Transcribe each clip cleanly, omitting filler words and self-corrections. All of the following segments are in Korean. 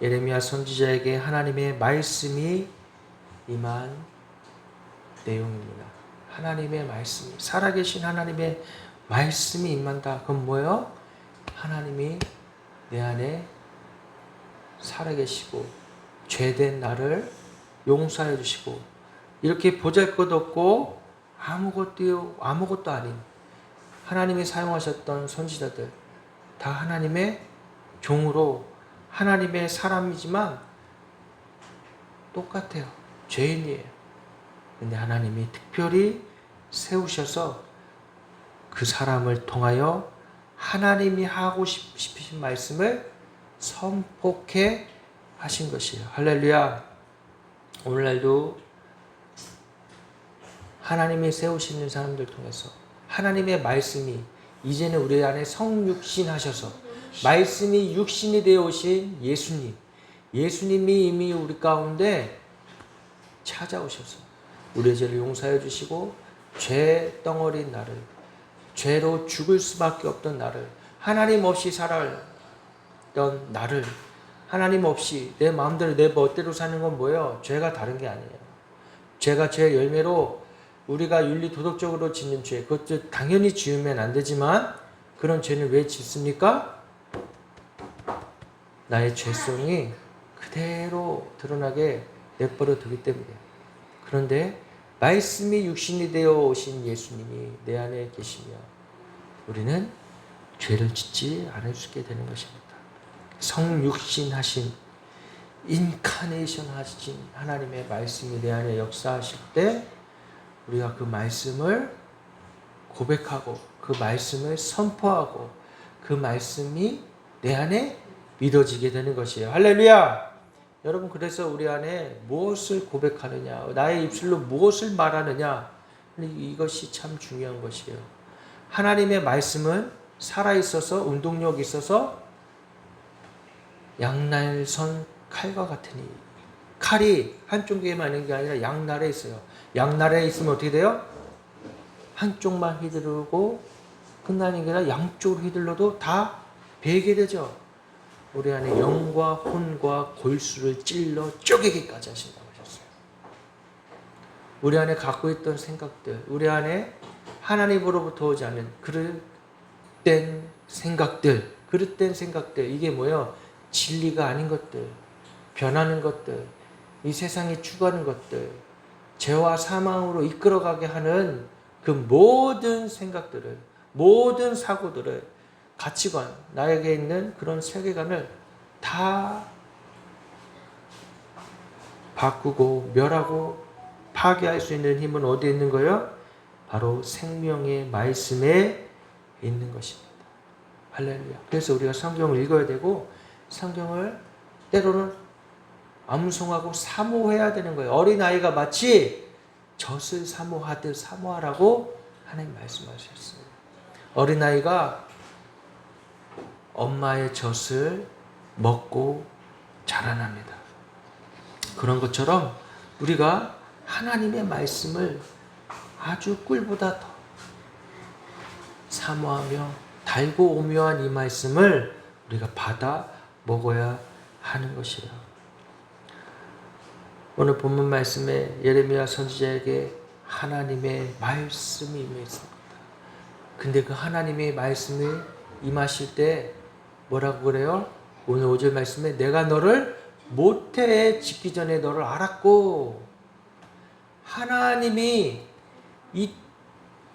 예레미야 선지자에게 하나님의 말씀이 임한 내용입니다. 하나님의 말씀이, 살아계신 하나님의 말씀이 임한다. 그건 뭐예요? 하나님이 내 안에 살아계시고 죄된 나를 용서해 주시고, 이렇게 보잘것없고 아무것도 아닌 하나님이 사용하셨던 선지자들 다 하나님의 종으로 하나님의 사람이지만 똑같아요. 죄인이에요. 근데 하나님이 특별히 세우셔서 그 사람을 통하여 하나님이 하고 싶으신 말씀을 선포케 하신 것이에요. 할렐루야. 오늘날도 하나님이 세우시는 사람들 통해서 하나님의 말씀이 이제는 우리 안에 성육신 하셔서 말씀이 육신이 되어 오신 예수님이 이미 우리 가운데 찾아오셔서 우리의 죄를 용서해 주시고 죄 덩어리인 나를, 죄로 죽을 수밖에 없던 나를, 하나님 없이 살았던 나를, 하나님 없이 내 마음대로 내 멋대로 사는 건 뭐예요? 죄가 다른 게 아니에요. 죄가 죄의 열매로 우리가 윤리 도덕적으로 짓는 죄, 그것도 당연히 지으면 안 되지만 그런 죄는 왜 짓습니까? 나의 죄성이 그대로 드러나게 내버려 두기 때문이에요. 그런데 말씀이 육신이 되어 오신 예수님이 내 안에 계시며 우리는 죄를 짓지 않을 수 있게 되는 것입니다. 성육신 하신, 인카네이션 하신 하나님의 말씀이 내 안에 역사하실 때 우리가 그 말씀을 고백하고 그 말씀을 선포하고 그 말씀이 내 안에 믿어지게 되는 것이에요. 할렐루야! 여러분, 그래서 우리 안에 무엇을 고백하느냐, 나의 입술로 무엇을 말하느냐, 이것이 참 중요한 것이에요. 하나님의 말씀은 살아있어서 운동력 있어서 양날선 칼과 같으니, 칼이 한쪽에만 있는 게 아니라 양날에 있어요. 양날에 있으면 어떻게 돼요? 한쪽만 휘두르고 끝나는 게 아니라 양쪽으로 휘둘러도 다 베게 되죠. 우리 안에 영과 혼과 골수를 찔러 쪼개기까지 하신다고 하셨어요. 우리 안에 갖고 있던 생각들, 우리 안에 하나님으로부터 오지 않는 그릇된 생각들, 이게 뭐예요? 진리가 아닌 것들, 변하는 것들, 이 세상에 추구하는 것들, 죄와 사망으로 이끌어가게 하는 그 모든 생각들을, 모든 사고들을, 가치관, 나에게 있는 그런 세계관을 다 바꾸고 멸하고 파괴할 수 있는 힘은 어디에 있는 거예요? 바로 생명의 말씀에 있는 것입니다. 할렐루야. 그래서 우리가 성경을 읽어야 되고 성경을 때로는 암송하고 사모해야 되는 거예요. 어린아이가 마치 젖을 사모하듯 사모하라고 하나님 말씀하셨어요. 어린아이가 엄마의 젖을 먹고 자라납니다. 그런 것처럼 우리가 하나님의 말씀을 아주 꿀보다 더 사모하며 달고 오묘한 이 말씀을 우리가 받아 먹어야 하는 것이에요. 오늘 본문 말씀에 예레미야 선지자에게 하나님의 말씀이 임했습니다. 근데 그 하나님의 말씀이 임하실 때 뭐라고 그래요? 오늘 5절 말씀에 내가 너를 모태에 짓기 전에 너를 알았고, 하나님이 이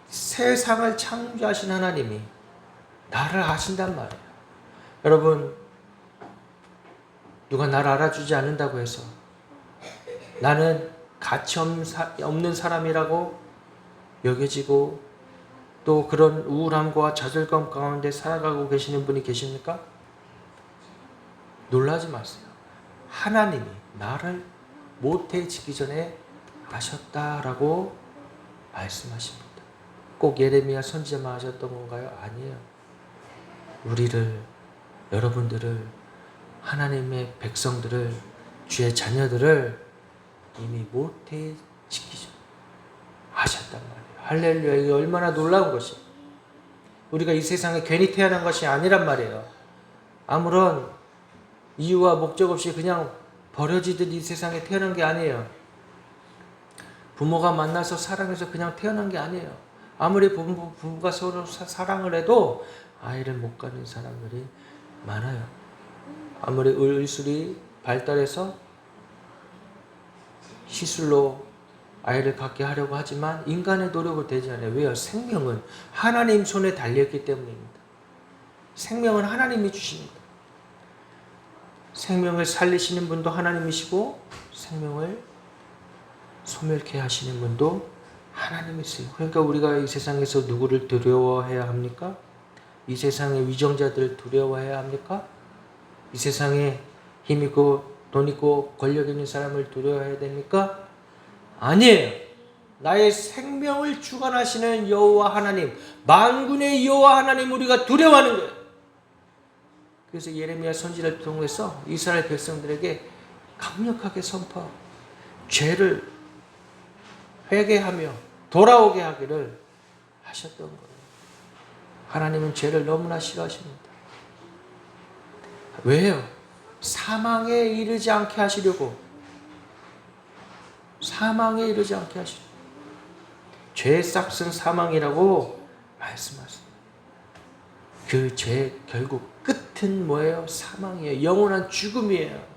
세상을 창조하신 하나님이 나를 아신단 말이에요. 여러분, 누가 나를 알아주지 않는다고 해서 나는 가치 없는 사람이라고 여겨지고 또 그런 우울함과 좌절감 가운데 살아가고 계시는 분이 계십니까? 놀라지 마세요. 하나님이 나를 모태에 짓기 전에 아셨다라고 말씀하십니다. 꼭 예레미야 선지자만 하셨던 건가요? 아니에요. 우리를, 여러분들을, 하나님의 백성들을, 주의 자녀들을 이미 모태에 짓기 전에 아셨단 말이에요. 할렐루야. 이게 얼마나 놀라운 것이. 우리가 이 세상에 괜히 태어난 것이 아니란 말이에요. 아무런 이유와 목적 없이 그냥 버려지듯 이 세상에 태어난 게 아니에요. 부모가 만나서 사랑해서 그냥 태어난 게 아니에요. 아무리 부부가 서로 사랑을 해도 아이를 못 갖는 사람들이 많아요. 아무리 의술이 발달해서 시술로 아이를 갖게 하려고 하지만 인간의 노력을 되지 않아요. 왜요? 생명은 하나님 손에 달렸기 때문입니다. 생명은 하나님이 주십니다. 생명을 살리시는 분도 하나님이시고 생명을 소멸케 하시는 분도 하나님이세요. 그러니까 우리가 이 세상에서 누구를 두려워해야 합니까? 이 세상의 위정자들을 두려워해야 합니까? 이 세상에 힘 있고 돈 있고 권력 있는 사람을 두려워해야 됩니까? 아니에요. 나의 생명을 주관하시는 여호와 하나님, 만군의 여호와 하나님 우리가 두려워하는 거예요. 그래서 예레미야 선지자를 통해서 이스라엘 백성들에게 강력하게 선포하고 죄를 회개하며 돌아오게 하기를 하셨던 거예요. 하나님은 죄를 너무나 싫어하십니다. 왜요? 사망에 이르지 않게 하시려고. 사망에 이르지 않게 하시려고. 죄의 싹은 사망이라고 말씀하십니다. 그 죄 결국 끝은 뭐예요? 사망이에요. 영원한 죽음이에요.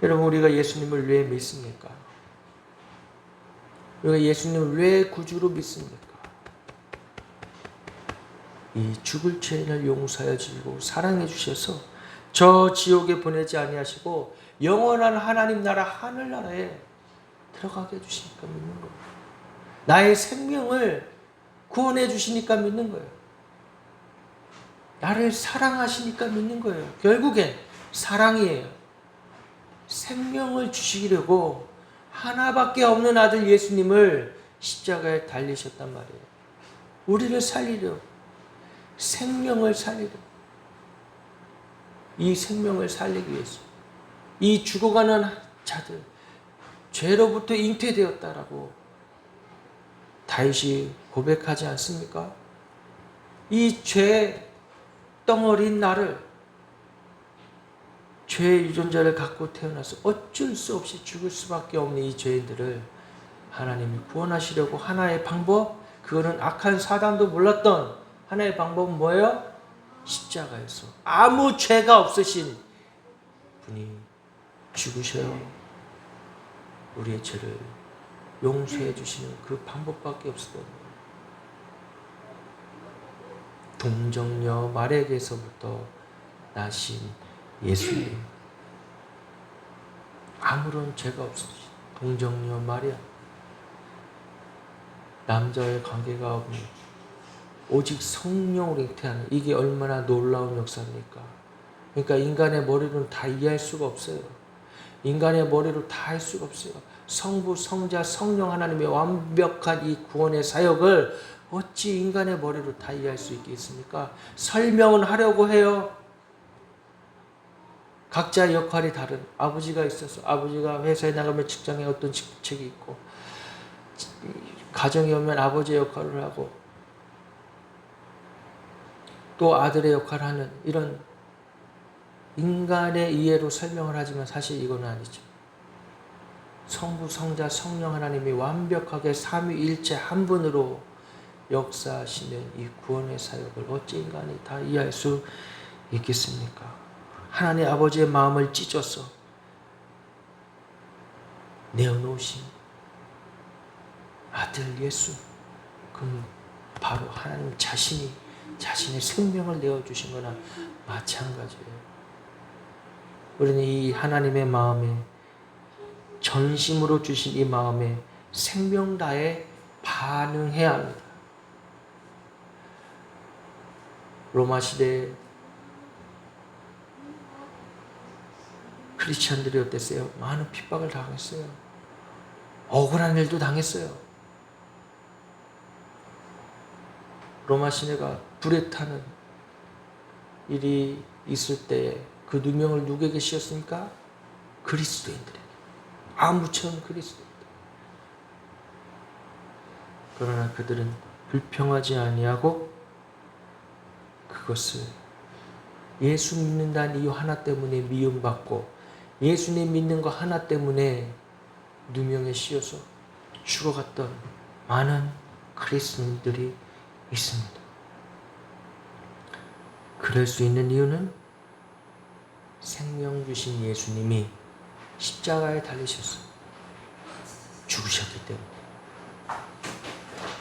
여러분, 우리가 예수님을 왜 믿습니까? 우리가 예수님을 왜 구주로 믿습니까? 이 죽을 죄인을 용서하여 주시고 사랑해 주셔서 저 지옥에 보내지 아니하시고 영원한 하나님 나라 하늘나라에 들어가게 해주시니까 믿는 거예요. 나의 생명을 구원해 주시니까 믿는 거예요. 나를 사랑하시니까 믿는 거예요. 결국엔 사랑이에요. 생명을 주시려고 하나밖에 없는 아들 예수님을 십자가에 달리셨단 말이에요. 우리를 살리려, 생명을 살리려, 이 생명을 살리기 위해서 이 죽어가는 자들, 죄로부터 잉태되었다라고 다윗이 고백하지 않습니까? 이 죄 덩어리인 나를, 죄의 유전자를 갖고 태어나서 어쩔 수 없이 죽을 수밖에 없는 이 죄인들을 하나님이 구원하시려고 하나의 방법, 그거는 악한 사단도 몰랐던 하나의 방법은 뭐예요? 십자가에서 아무 죄가 없으신 분이 죽으셔요. 우리의 죄를 용서해 주시는 그 방법밖에 없었던 거예요. 동정녀 마리아에게서부터 나신 예수님, 아무런 죄가 없으신 동정녀 마리아, 남자의 관계가 없는 오직 성령으로 잉태하는, 이게 얼마나 놀라운 역사입니까? 그러니까 인간의 머리로는 다 이해할 수가 없어요. 인간의 머리로 다 할 수가 없어요. 성부, 성자, 성령 하나님의 완벽한 이 구원의 사역을 어찌 인간의 머리로 다 이해할 수 있겠습니까? 설명은 하려고 해요. 각자 역할이 다른, 아버지가 있어서 아버지가 회사에 나가면 직장에 어떤 직책이 있고, 가정에 오면 아버지의 역할을 하고, 또 아들의 역할을 하는, 이런 인간의 이해로 설명을 하지만 사실 이건 아니죠. 성부, 성자, 성령 하나님이 완벽하게 삼위일체 한 분으로 역사하시는 이 구원의 사역을 어찌 인간이 다 이해할 수 있겠습니까? 하나님 아버지의 마음을 찢어서 내어놓으신 아들 예수, 그럼 바로 하나님 자신이 자신의 생명을 내어주신 거나 마찬가지예요. 우리는 이 하나님의 마음에, 전심으로 주신 이 마음에 생명 다해 반응해야 합니다. 로마 시대에 크리스찬들이 어땠어요? 많은 핍박을 당했어요. 억울한 일도 당했어요. 로마 시내가 불에 타는 일이 있을 때 그 누명을 누구에게 씌웠습니까? 그리스도인들에게. 아무처럼 그리스도인들. 그러나 그들은 불평하지 아니하고 그것을 예수 믿는다는 이유 하나 때문에 미움받고 예수님 믿는 거 하나 때문에 누명에 씌어서 죽어갔던 많은 그리스도인들이 있습니다. 그럴 수 있는 이유는 생명 주신 예수님이 십자가에 달리셔서 죽으셨기 때문에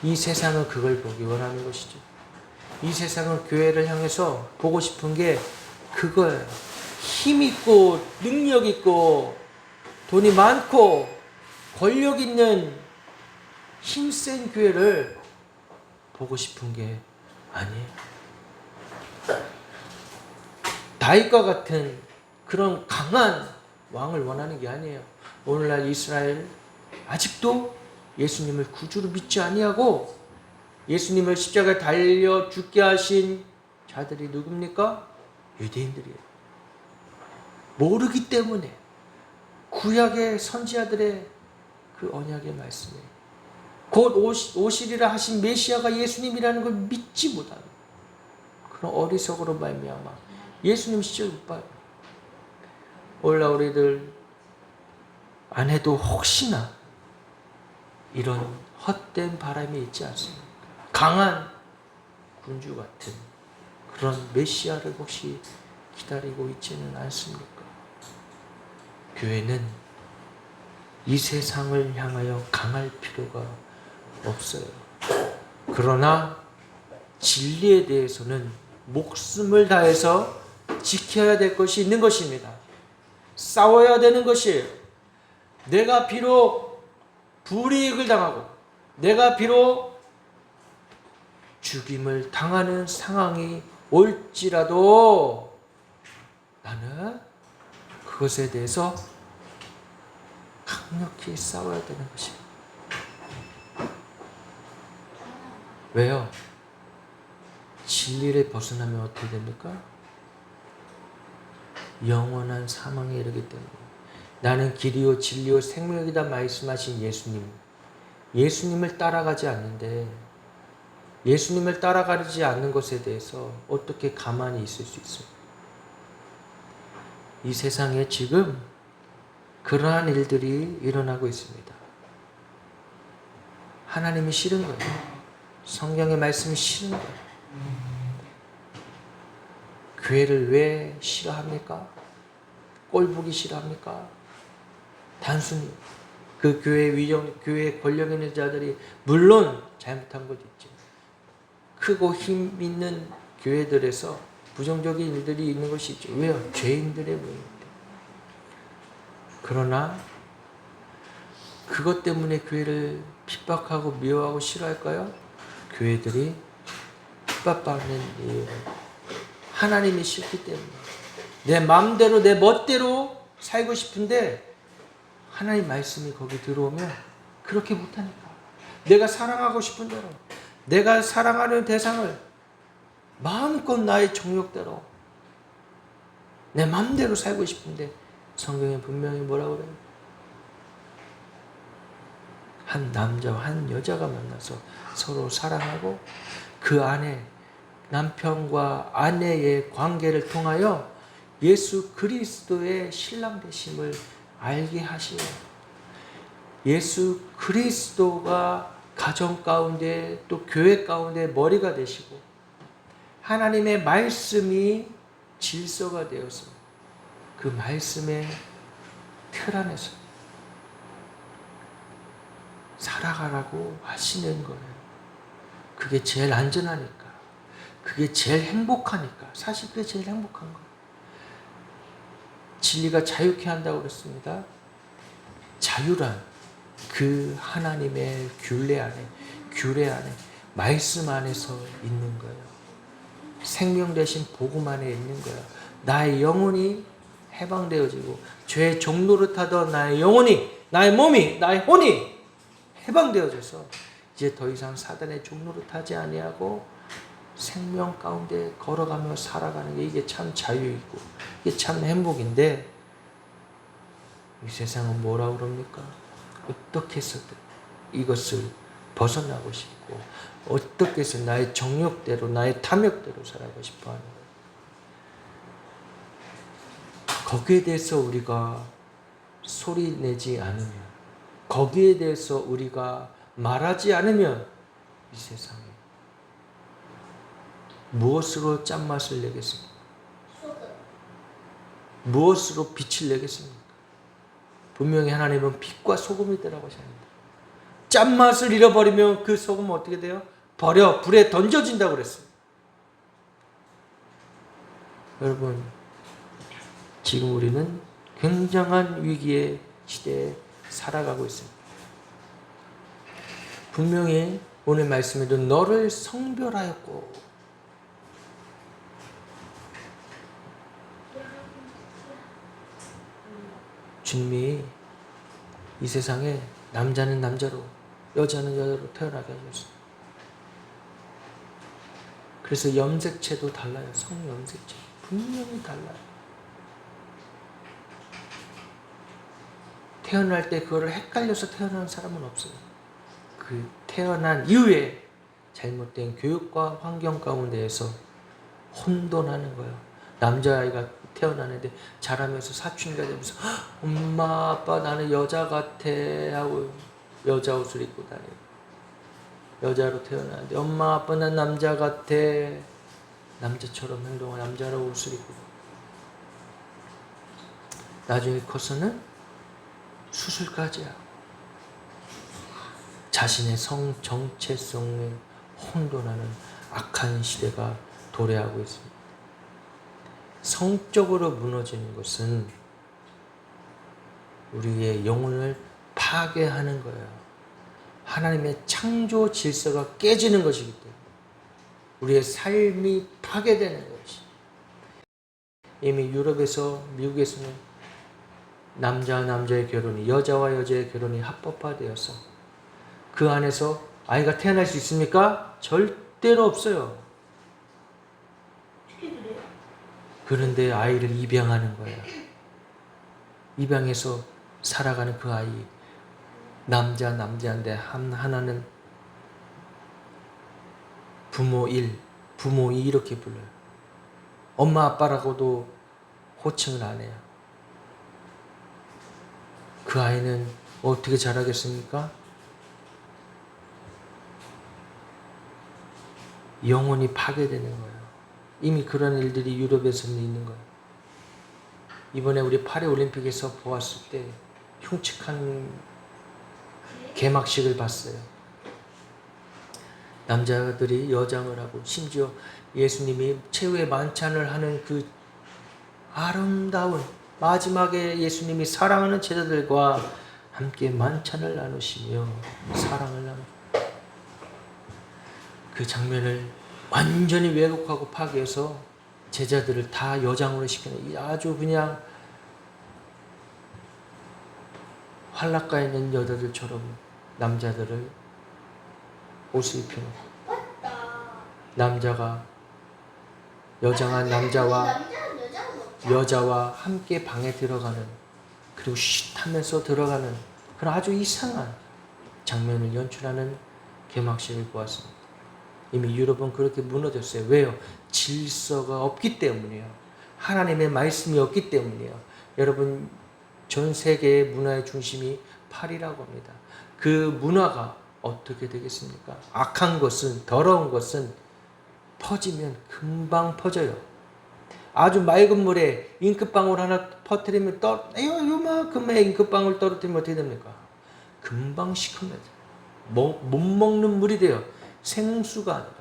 이 세상은 그걸 보기 원하는 것이죠. 이 세상은 교회를 향해서 보고 싶은 게 그거예요. 힘 있고 능력 있고 돈이 많고 권력 있는 힘센 교회를 보고 싶은 게 아니에요. 다윗과 같은 그런 강한 왕을 원하는 게 아니에요. 오늘날 이스라엘 아직도 예수님을 구주로 믿지 아니하고 예수님을 십자가에 달려 죽게 하신 자들이 누굽니까? 유대인들이에요. 모르기 때문에 구약의 선지자들의 그 언약의 말씀에 곧 오시리라 하신 메시아가 예수님이라는 걸 믿지 못하는 그런 어리석으로 말미암아 예수님 시절 못 봐요. 오늘날 우리들 안에도 혹시나 이런 헛된 바람이 있지 않습니까? 강한 군주 같은 그런 메시아를 혹시 기다리고 있지는 않습니까? 교회는 이 세상을 향하여 강할 필요가 없어요. 그러나 진리에 대해서는 목숨을 다해서 지켜야 될 것이 있는 것입니다. 싸워야 되는 것이에요. 내가 비록 불이익을 당하고 내가 비록 죽임을 당하는 상황이 올지라도 나는 그것에 대해서 강력히 싸워야 되는 것입니다. 왜요? 진리를 벗어나면 어떻게 됩니까? 영원한 사망에 이르기 때문에 나는 길이요 진리요 생명이다 말씀하신 예수님을 따라가지 않는데 예수님을 따라가지 않는 것에 대해서 어떻게 가만히 있을 수 있어요? 이 세상에 지금 그러한 일들이 일어나고 있습니다. 하나님이 싫은 거예요. 성경의 말씀이 싫은 거예요. 교회를 왜 싫어합니까? 꼴보기 싫어합니까? 단순히 그 교회에 권력 있는 자들이 물론 잘못한 것도 있죠. 크고 힘 있는 교회들에서 부정적인 일들이 있는 것이 있죠. 왜요? 죄인들의 모임입니다. 그러나 그것 때문에 교회를 핍박하고 미워하고 싫어할까요? 교회들이 핍박받는 이유는 하나님이 싫기 때문에 내 마음대로 내 멋대로 살고 싶은데 하나님 말씀이 거기 들어오면 그렇게 못하니까 내가 사랑하고 싶은 대로 내가 사랑하는 대상을 마음껏 나의 정욕대로 내 마음대로 살고 싶은데 성경에 분명히 뭐라고 그래요? 한 남자와 한 여자가 만나서 서로 사랑하고 그 안에 남편과 아내의 관계를 통하여 예수 그리스도의 신랑 되심을 알게 하시오. 예수 그리스도가 가정 가운데 또 교회 가운데 머리가 되시고 하나님의 말씀이 질서가 되어서 그 말씀의 틀 안에서 살아가라고 하시는 거예요. 그게 제일 안전하니까. 그게 제일 행복하니까. 사실 그게 제일 행복한 거예요. 진리가 자유케 한다고 그랬습니다. 자유란 그 하나님의 규례 안에 말씀 안에서 있는 거예요. 생명 대신 복음 안에 있는 거예요. 나의 영혼이 해방되어지고 죄의 종로를 타던 나의 영혼이 나의 몸이 나의 혼이 해방되어져서 이제 더 이상 사단의 종로를 타지 아니하고 생명 가운데 걸어가며 살아가는 게 이게 참 자유이고 이게 참 행복인데 이 세상은 뭐라고 그럽니까? 어떻게 해서든 이것을 벗어나고 싶고 어떻게 해서 나의 정욕대로 나의 탐욕대로 살아가고 싶어 하는 거예요. 거기에 대해서 우리가 소리 내지 않으면, 거기에 대해서 우리가 말하지 않으면 이 세상에 무엇으로 짠맛을 내겠습니까? 무엇으로 빛을 내겠습니까? 분명히 하나님은 빛과 소금이더라고 하십니다. 짠맛을 잃어버리면 그 소금은 어떻게 돼요? 버려 불에 던져진다고 그랬어요. 여러분, 지금 우리는 굉장한 위기의 시대에 살아가고 있습니다. 분명히 오늘 말씀에도 너를 성별하였고, 주님이 이 세상에 남자는 남자로 여자는 여자로 태어나게 하셨어요. 그래서 염색체도 달라요. 성염색체 분명히 달라요. 태어날 때 그거를 헷갈려서 태어나는 사람은 없어요. 그 태어난 이후에 잘못된 교육과 환경 가운데에서 혼돈하는 거예요. 남자아이가 태어나는데 자라면서 사춘기가 되면서 엄마 아빠 나는 여자 같아 하고 여자 옷을 입고 다니고, 여자로 태어나는데 엄마 아빠 난 남자 같아 남자처럼 행동하고 남자로 옷을 입고, 나중에 커서는 수술까지 하고 자신의 성 정체성에 혼돈하는 악한 시대가 도래하고 있습니다. 성적으로 무너지는 것은 우리의 영혼을 파괴하는 거예요. 하나님의 창조 질서가 깨지는 것이기 때문에 우리의 삶이 파괴되는 것이. 이미 유럽에서, 미국에서는 남자와 남자의 결혼이, 여자와 여자의 결혼이 합법화되어서 그 안에서 아이가 태어날 수 있습니까? 절대로 없어요. 그런데 아이를 입양하는 거예요. 입양해서 살아가는 그 아이, 남자인데 하나는 부모 1, 부모 2 이렇게 불러요. 엄마 아빠라고도 호칭을 안 해요. 그 아이는 어떻게 자라겠습니까? 영혼이 파괴되는 거예요. 이미 그런 일들이 유럽에서는 있는 거예요. 이번에 우리 파리 올림픽에서 보았을 때 흉측한 개막식을 봤어요. 남자들이 여장을 하고, 심지어 예수님이 최후의 만찬을 하는 그 아름다운 마지막에 예수님이 사랑하는 제자들과 함께 만찬을 나누시며 사랑을 나누고, 그 장면을 완전히 왜곡하고 파괴해서 제자들을 다 여장으로 시키는, 아주 그냥 환락가 있는 여자들처럼 남자들을 옷을 입혀놓고, 남자가 여장한 여자와 함께 방에 들어가는, 그리고 쉿 하면서 들어가는 그런 아주 이상한 장면을 연출하는 개막식을 보았습니다. 이미 유럽은 그렇게 무너졌어요. 왜요? 질서가 없기 때문이에요. 하나님의 말씀이 없기 때문이에요. 여러분, 전 세계의 문화의 중심이 파리라고 합니다. 그 문화가 어떻게 되겠습니까? 악한 것은, 더러운 것은 퍼지면 금방 퍼져요. 아주 맑은 물에 잉크방울 하나 퍼뜨리면 요만큼의 잉크방울 떨어뜨리면 어떻게 됩니까? 금방 시커매져. 못 먹는 물이 돼요. 생명수가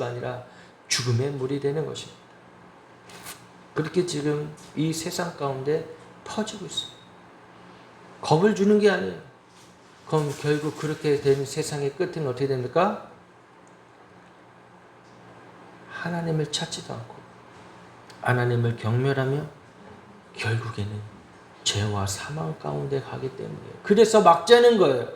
아니라 죽음의 물이 되는 것입니다. 그렇게 지금 이 세상 가운데 퍼지고 있어요. 겁을 주는 게 아니에요. 그럼 결국 그렇게 된 세상의 끝은 어떻게 됩니까? 하나님을 찾지도 않고 하나님을 경멸하며 결국에는 죄와 사망 가운데 가기 때문이에요. 그래서 막자는 거예요.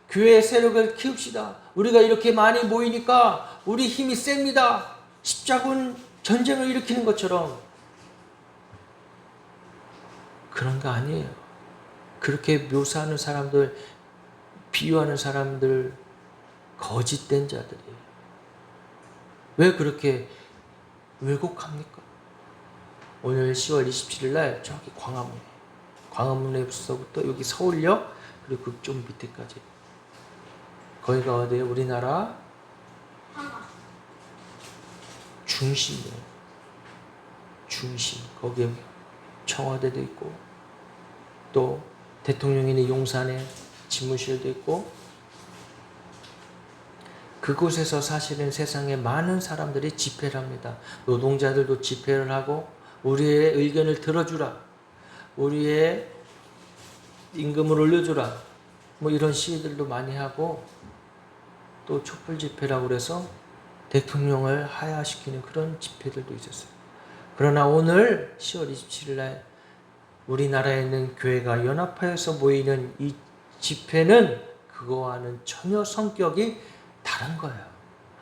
교회의 세력을 키웁시다. 우리가 이렇게 많이 모이니까 우리 힘이 셉니다. 십자군 전쟁을 일으키는 것처럼. 그런 거 아니에요. 그렇게 묘사하는 사람들, 비유하는 사람들, 거짓된 자들이에요. 왜 그렇게 왜곡합니까? 오늘 10월 27일 날 저기 광화문에서부터 여기 서울역 그리고 그 좀 밑에까지 거기가 어디예요? 우리나라 중심이에요. 중심. 거기에 청와대도 있고 또 대통령이 용산에 집무실도 있고 그곳에서 사실은 세상에 많은 사람들이 집회를 합니다. 노동자들도 집회를 하고 우리의 의견을 들어주라. 우리의 임금을 올려주라. 뭐 이런 시위들도 많이 하고 또 촛불 집회라고 그래서 대통령을 하야시키는 그런 집회들도 있었어요. 그러나 오늘 10월 27일 날 우리나라에 있는 교회가 연합하여서 모이는 이 집회는 그거와는 전혀 성격이 다른 거예요.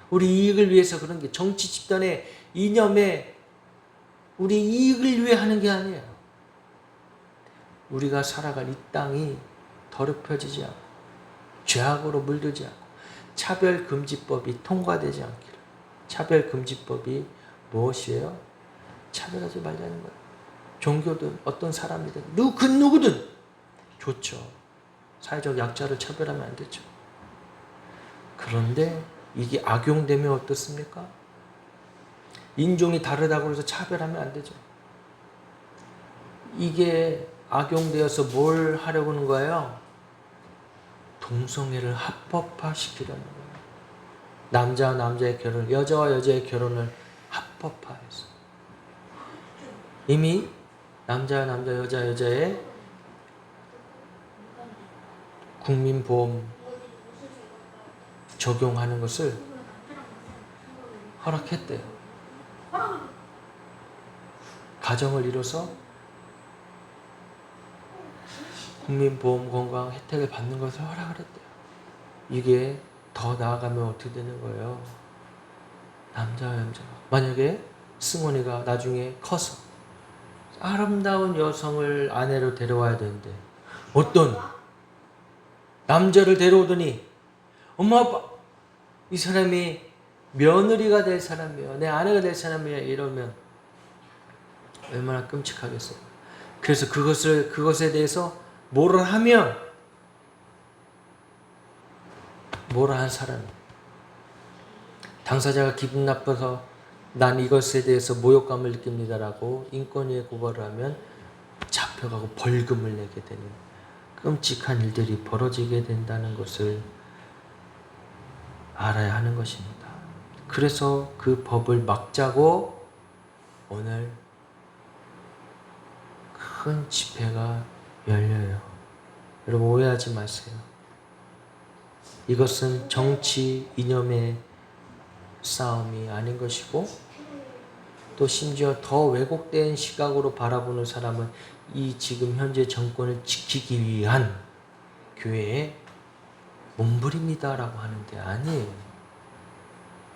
우리 이익을 위해서 그런 게 정치 집단의 이념에 우리 이익을 위해 하는 게 아니에요. 우리가 살아갈 이 땅이 더럽혀지지 않고 죄악으로 물들지 않고 차별금지법이 통과되지 않기를. 차별금지법이 무엇이에요? 차별하지 말자는 거예요. 종교든 어떤 사람이든 그 누구든 좋죠. 사회적 약자를 차별하면 안 되죠. 그런데 이게 악용되면 어떻습니까? 인종이 다르다고 해서 차별하면 안 되죠. 이게 악용되어서 뭘 하려고 하는 거예요? 동성애를 합법화시키려는 거예요. 남자와 남자의 결혼, 여자와 여자의 결혼을 합법화해서 이미 남자와 남자, 여자 여자의 국민보험 적용하는 것을 허락했대요. 가정을 이뤄서 국민보험 건강 혜택을 받는 것을 허락을 했대요. 이게 더 나아가면 어떻게 되는 거예요? 남자와 여자가 만약에 승원이가 나중에 커서 아름다운 여성을 아내로 데려와야 되는데 어떤 남자를 데려오더니 엄마 아빠 이 사람이 며느리가 될 사람이에요. 내 아내가 될 사람이에요. 이러면 얼마나 끔찍하겠어요. 그래서 그것에 대해서 뭐를 하면 뭐라 한 사람 당사자가 기분 나빠서 난 이것에 대해서 모욕감을 느낍니다라고 인권위에 고발을 하면 잡혀가고 벌금을 내게 되는 끔찍한 일들이 벌어지게 된다는 것을 알아야 하는 것입니다. 그래서 그 법을 막자고 오늘 큰 집회가 열려요. 여러분 오해하지 마세요. 이것은 정치 이념의 싸움이 아닌 것이고 또 심지어 더 왜곡된 시각으로 바라보는 사람은 이 지금 현재 정권을 지키기 위한 교회의 몸부림이다라고 하는데 아니에요.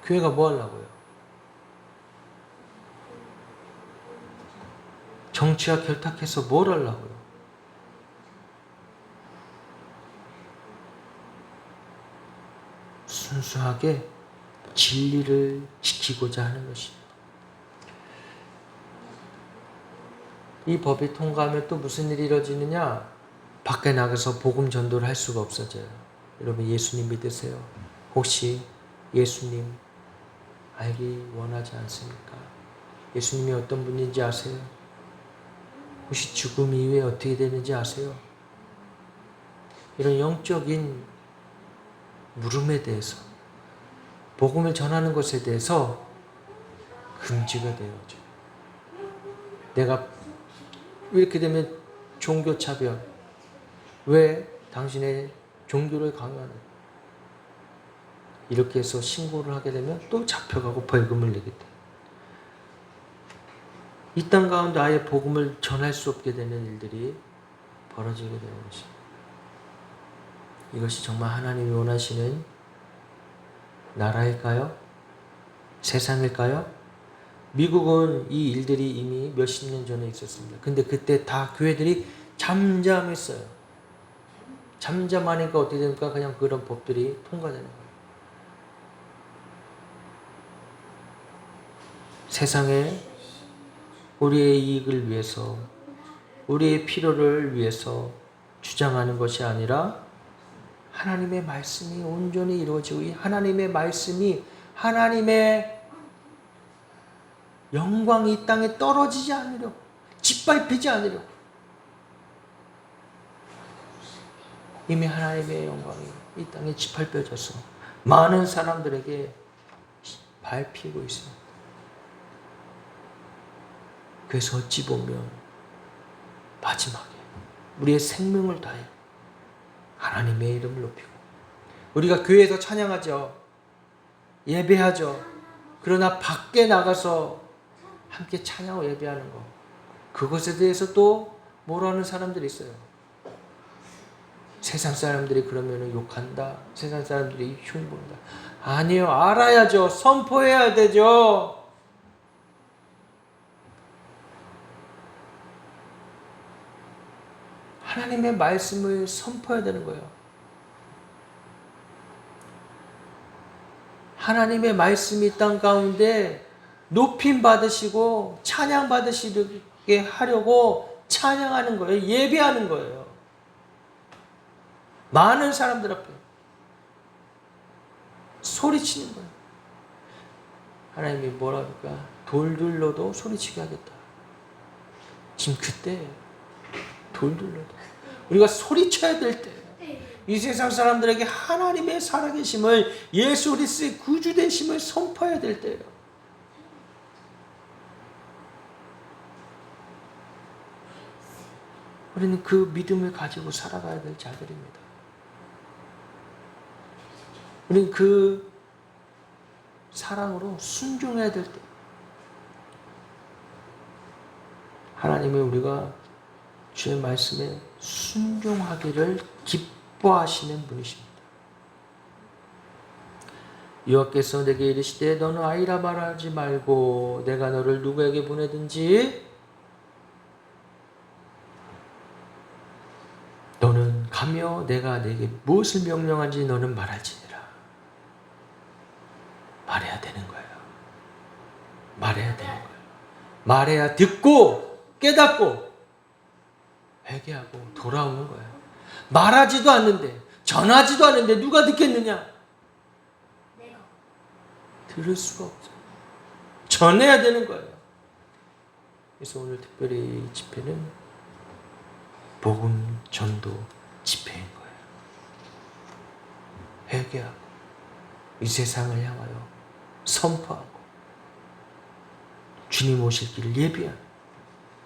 교회가 뭐 하려고요? 정치와 결탁해서 뭘 하려고요? 순수하게 진리를 지키고자 하는 것입니다. 이 법이 통과하면 또 무슨 일이 이루어지느냐? 밖에 나가서 복음 전도를 할 수가 없어져요. 여러분 예수님 믿으세요? 혹시 예수님 알기 원하지 않습니까? 예수님이 어떤 분인지 아세요? 혹시 죽음 이후에 어떻게 되는지 아세요? 이런 영적인 물음에 대해서 복음을 전하는 것에 대해서 금지가 되어져. 내가 이렇게 되면 종교차별. 왜 당신의 종교를 강요하는? 이렇게 해서 신고를 하게 되면 또 잡혀가고 벌금을 내게 돼. 이 땅 가운데 아예 복음을 전할 수 없게 되는 일들이 벌어지게 되는 것입니다. 이것이 정말 하나님이 원하시는 나라일까요? 세상일까요? 미국은 이 일들이 이미 몇십 년 전에 있었습니다. 근데 그때 다 교회들이 잠잠했어요. 잠잠하니까 어떻게 됩니까? 그냥 그런 법들이 통과되는 거예요. 세상에 우리의 이익을 위해서, 우리의 필요를 위해서 주장하는 것이 아니라 하나님의 말씀이 온전히 이루어지고 이 하나님의 말씀이 하나님의 영광이 이 땅에 떨어지지 않으려고, 짓밟히지 않으려고 이미 하나님의 영광이 이 땅에 짓밟혀져서 많은 사람들에게 밟히고 있습니다. 그래서 어찌 보면 마지막에 우리의 생명을 다해 하나님의 이름을 높이고, 우리가 교회에서 찬양하죠. 예배하죠. 그러나 밖에 나가서 함께 찬양하고 예배하는 것, 그것에 대해서 또 뭐라는 사람들이 있어요. 세상 사람들이 그러면 욕한다. 세상 사람들이 흉보인다. 아니요. 알아야죠. 선포해야 되죠. 하나님의 말씀을 선포해야 되는 거예요. 하나님의 말씀이 땅 가운데 높임 받으시고 찬양 받으시게 하려고 찬양하는 거예요. 예배하는 거예요. 많은 사람들 앞에 소리치는 거예요. 하나님이 뭐라 그럴까? 돌들로도 소리치게 하겠다. 지금 그때예요. 돌들로도. 우리가 소리쳐야 될 때예요. 이 세상 사람들에게 하나님의 살아계심을, 예수 그리스도의 구주되심을 선포해야 될 때예요. 우리는 그 믿음을 가지고 살아가야 될 자들입니다. 우리는 그 사랑으로 순종해야 될 때, 하나님이 우리가 주의 말씀에 순종하기를 기뻐하시는 분이십니다. 여호와께서 내게 이르시되 너는 아이라 말하지 말고 내가 너를 누구에게 보내든지 너는 가며 내가 내게 무엇을 명령한지 너는 말할지니라. 말해야 되는 거예요. 말해야 되는 거예요. 말해야 듣고 깨닫고 회개하고 돌아오는 거예요. 말하지도 않는데, 전하지도 않는데 누가 듣겠느냐? 들을 수가 없어요. 전해야 되는 거예요. 그래서 오늘 특별히 이 집회는 복음 전도 집회인 거예요. 회개하고 이 세상을 향하여 선포하고 주님 오실 길을 예비하는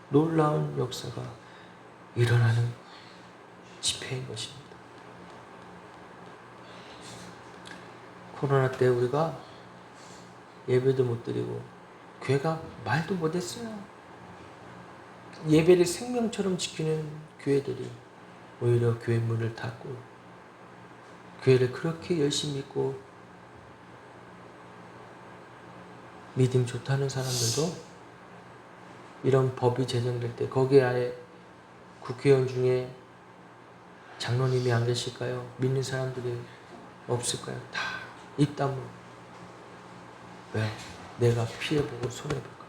놀라운 역사가 일어나는 집회인 것입니다. 코로나 때 우리가 예배도 못 드리고 교회가 말도 못했어요. 예배를 생명처럼 지키는 교회들이 오히려 교회 문을 닫고, 교회를 그렇게 열심히 믿고 믿음 좋다는 사람들도 이런 법이 제정될 때 거기에 아예 국회의원 중에 장로님이 안 계실까요? 믿는 사람들이 없을까요? 다 입 다물고. 왜? 내가 피해보고 손해볼까 봐.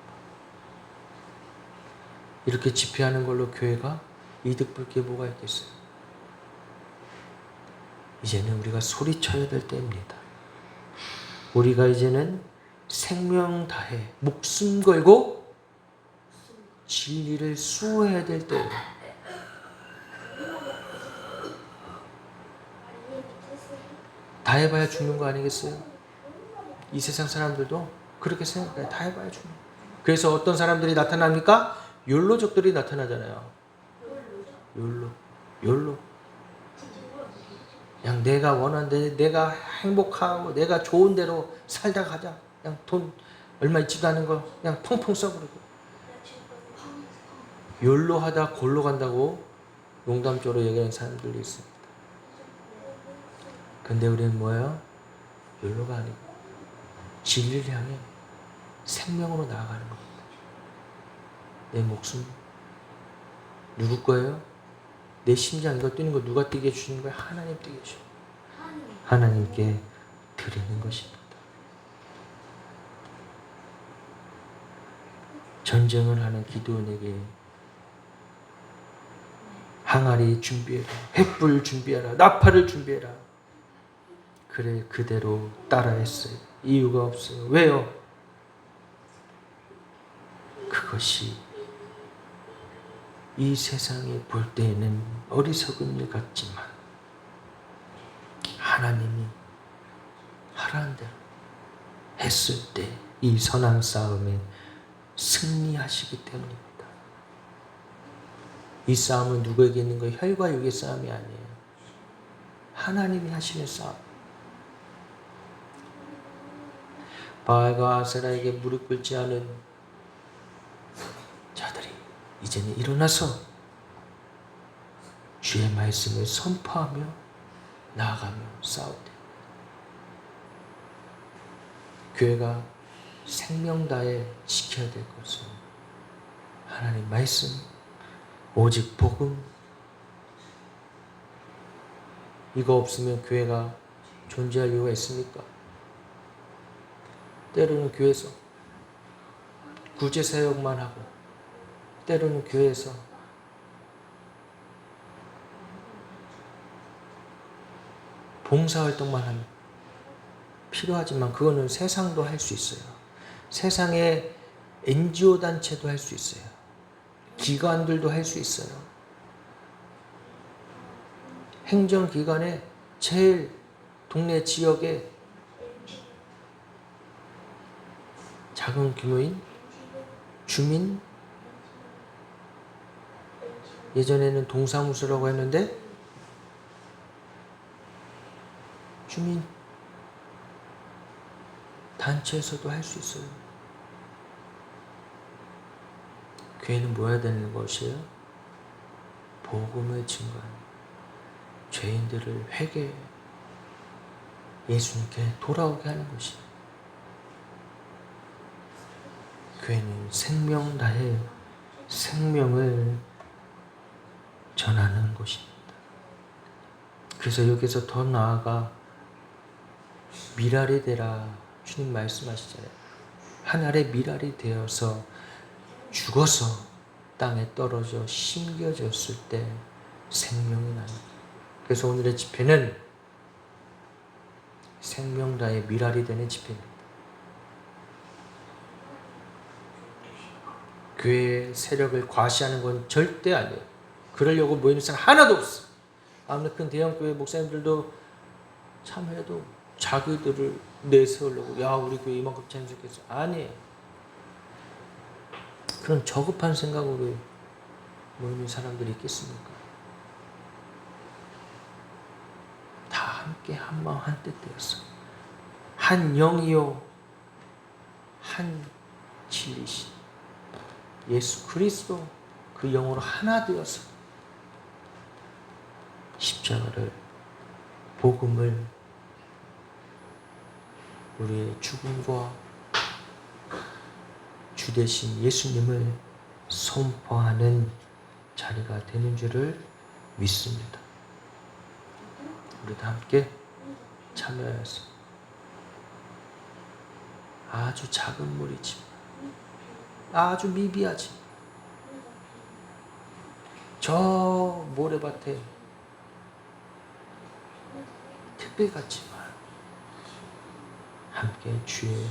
이렇게 집회하는 걸로 교회가 이득 볼 게 뭐가 있겠어요? 이제는 우리가 소리쳐야 될 때입니다. 우리가 이제는 생명 다해 목숨 걸고 진리를 수호해야 될 때예요. 다 해봐야 죽는 거 아니겠어요? 이 세상 사람들도 그렇게 생각해요. 다 해봐야 죽는 거. 그래서 어떤 사람들이 나타납니까? 욜로족들이 나타나잖아요. 욜로. 그냥 내가 원하는 데, 내가 행복하고 내가 좋은 대로 살다 가자. 그냥 돈 얼마 있지도 않은 거 그냥 펑펑 써버리고. 욜로 하다 골로 간다고 농담조로 얘기하는 사람들도 있습니다. 근데 우리는 뭐예요? 욜로가 아니고 진리를 향해 생명으로 나아가는 겁니다. 내 목숨 누구 거예요? 내 심장 이거 뛰는 거 누가 뛰게 해주시는 거예요? 하나님 뛰게 해주시는 거예요. 하나님께 드리는 것입니다. 전쟁을 하는 기드온에게 항아리 준비해라, 횃불 준비해라, 나팔을 준비해라. 그래 그대로 따라했어요. 이유가 없어요. 왜요? 그것이 이 세상에 볼 때에는 어리석은 일 같지만 하나님이 하라는 대로 했을 때 이 선한 싸움에 승리하시기 때문입니다. 이 싸움은 누구에게 있는 거예요? 혈과 육의 싸움이 아니에요. 하나님이 하시는 싸움. 바알과 아세라에게 무릎 꿇지 않은 자들이 이제는 일어나서 주의 말씀을 선포하며 나아가며 싸울 때 교회가 생명 다해 지켜야 될 것은 하나님 말씀, 오직 복음. 이거 없으면 교회가 존재할 이유가 있습니까? 때로는 교회에서 구제사역만 하고 때로는 교회에서 봉사활동만 하면 필요하지만 그거는 세상도 할 수 있어요. 세상의 NGO 단체도 할 수 있어요. 기관들도 할 수 있어요. 행정기관에 제일 동네 지역에 작은 규모인 주민, 예전에는 동사무소라고 했는데 주민 단체에서도 할 수 있어요. 교회는 뭐 해야 되는 것이에요? 복음을 증거하는, 죄인들을 회개, 예수님께 돌아오게 하는 것이에요. 교회는 생명 다해 생명을 전하는 곳입니다. 그래서 여기서 더 나아가 미랄이 되라 주님 말씀하시잖아요. 하늘의 미랄이 되어서 죽어서 땅에 떨어져 심겨졌을 때 생명이 납니다. 그래서 오늘의 집회는 생명 다해 미랄이 되는 집회입니다. 교회의 세력을 과시하는 건 절대 아니에요. 그러려고 모이는 사람 하나도 없어. 아무리 큰 대형교회 목사님들도 참여해도 자기들을 내세우려고, 야 우리 교회 이만큼 참석했어. 아니에요. 그런 저급한 생각으로 모이는 사람들이 있겠습니까? 다 함께 한 마음 한 뜻 되었어. 한 영이요 한 진리신 예수 그리스도 그 영으로 하나 되어서 십자가를, 복음을, 우리의 죽음과 주 되신 예수님을 선포하는 자리가 되는 줄을 믿습니다. 우리도 함께 참여해서 아주 작은 무리지만 아주 미비하지. 저 모래밭에 특별 같지만 함께 주의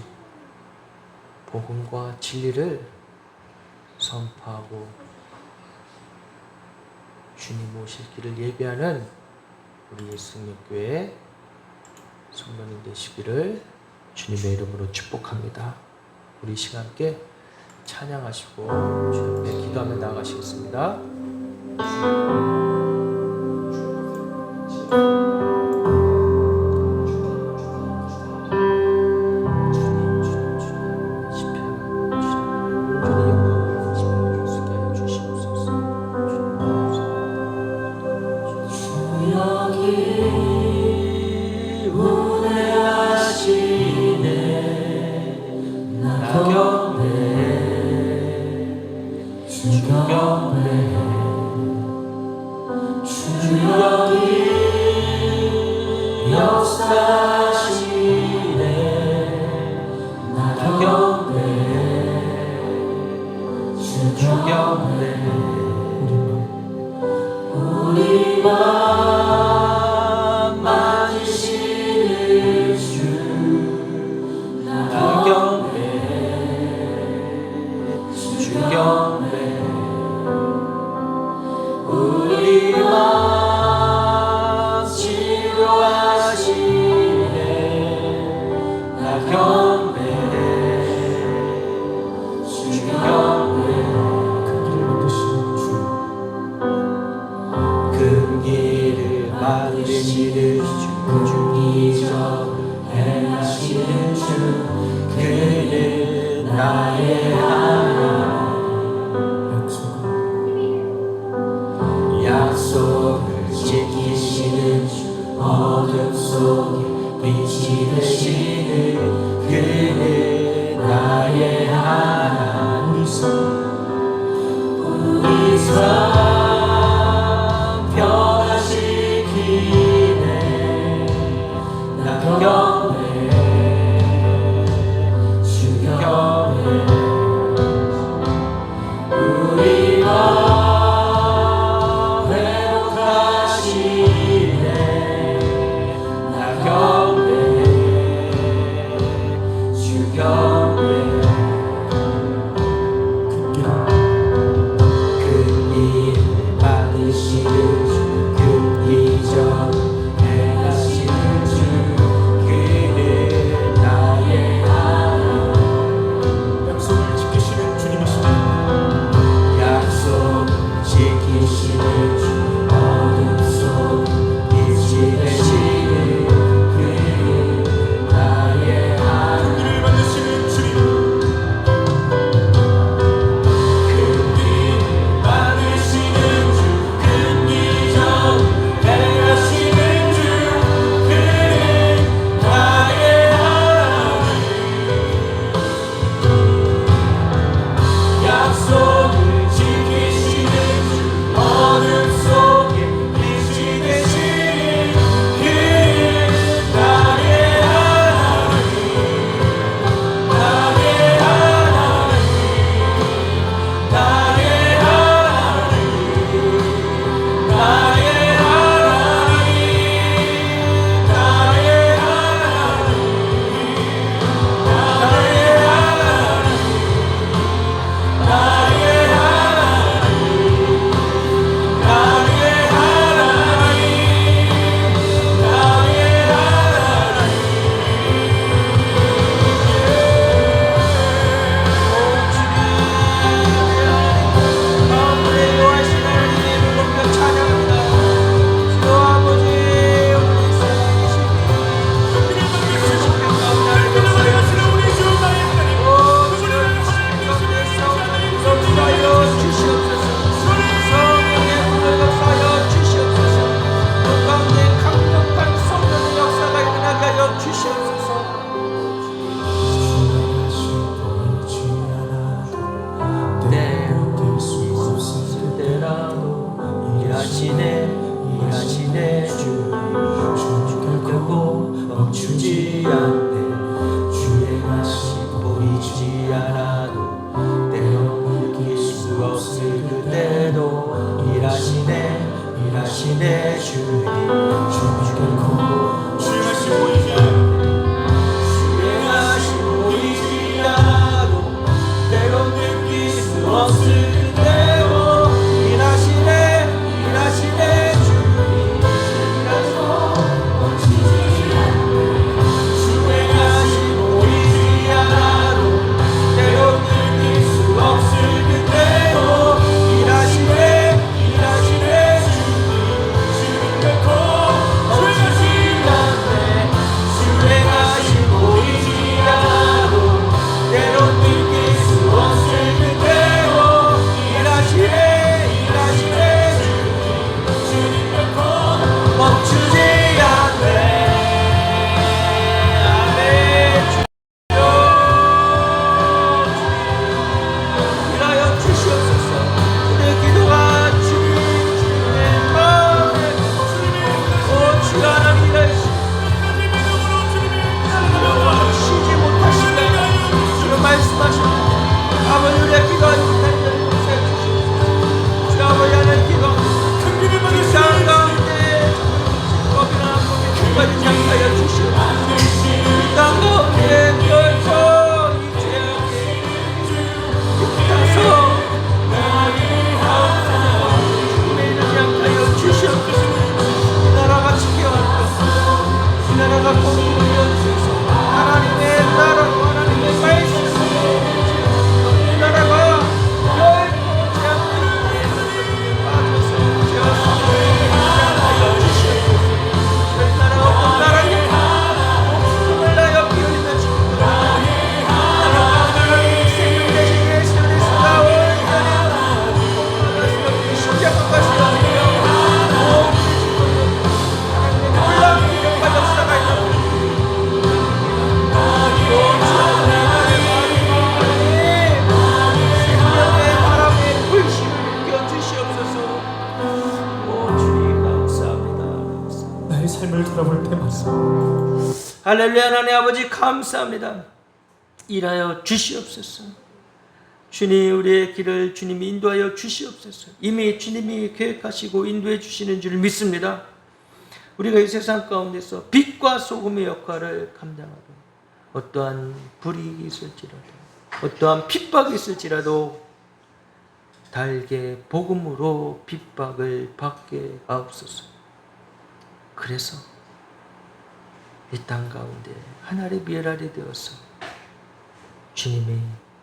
복음과 진리를 선포하고 주님 오실 길을 예비하는 우리 예수님교회 성도님 되시기를 주님의 이름으로 축복합니다. 우리 시간 함께 찬양하시고 주 앞에 기도하며 나아가시겠습니다. 약속을 지키시는 주 어둠 속에 빛이 되시는 그는 나의 하나님 우리 삶 변화시키네 나 경외 주 경외 우리 맘 회복하시네 나 경외 주 경외 일하시네 주님 결코 멈추지 않네 주의 맛이 보이지 않아도 때로 느낄 수 없을 그때도 일하시네 주님 결코 주의 맛이 보이지 않아도 때로 느낄 수 없을 그때도 일하시네 주님 주의 맛이 보이지 않아도 때로 느낄 수 없을 그때도 일하시네 주님 결코 멈추지 주님을 돌아볼 때마다 할렐루야. 하나님 아버지 감사합니다. 일하여 주시옵소서. 주님, 우리의 길을 주님이 인도하여 주시옵소서. 이미 주님이 계획하시고 인도해 주시는 줄 믿습니다. 우리가 이 세상 가운데서 빛과 소금의 역할을 감당하고 어떠한 불이익이 있을지라도 어떠한 핍박이 있을지라도 달게 복음으로 핍박을 받게 하옵소서. 그래서 이 땅 가운데 하나님의 미랄이 되어서 주님의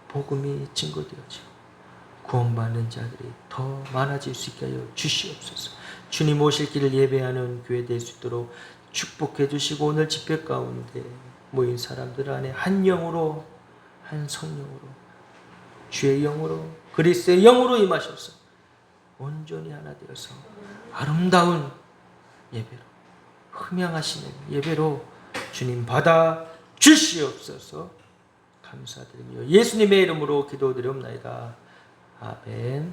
복음이 증거되어지고 구원받는 자들이 더 많아질 수 있게 하여 주시옵소서. 주님 오실 길을 예배하는 교회 될 수 있도록 축복해 주시고 오늘 집회 가운데 모인 사람들 안에 한 영으로 한 성령으로 주의 영으로 그리스도의 영으로 임하셔서 온전히 하나 되어서 아름다운 예배로 흠양하시는 예배로 주님 받아 주시옵소서. 감사드리며 예수님의 이름으로 기도드리옵나이다. 아멘.